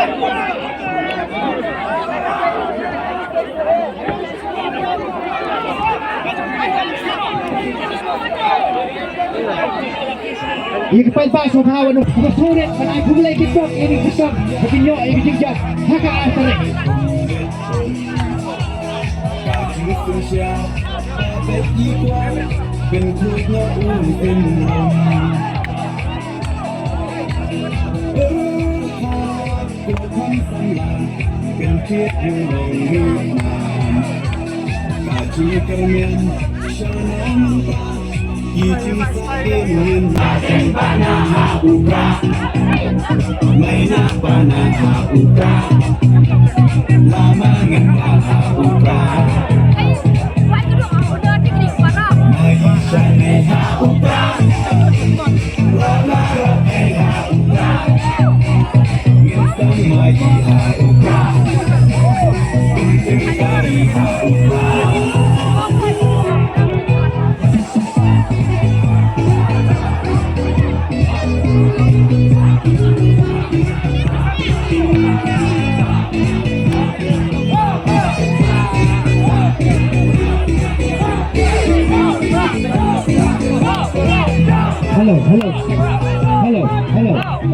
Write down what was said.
Ia kepada Sohawa nu bersulit pada aku mulai kita ini besar tapi yo ini juga hak asalเป็นทุกข์และอุ่นเป็นลมเป็นความสำคัญเป็นเพียรอยู่ในมือนานกาจีกระเมียนชนะมันตายี่จีสะเดียนยินมาเป็นบานาฮาอุกาไม่นับานาฮาอุกาลามาเงินฮาอุกาHello, hello, hello, hello.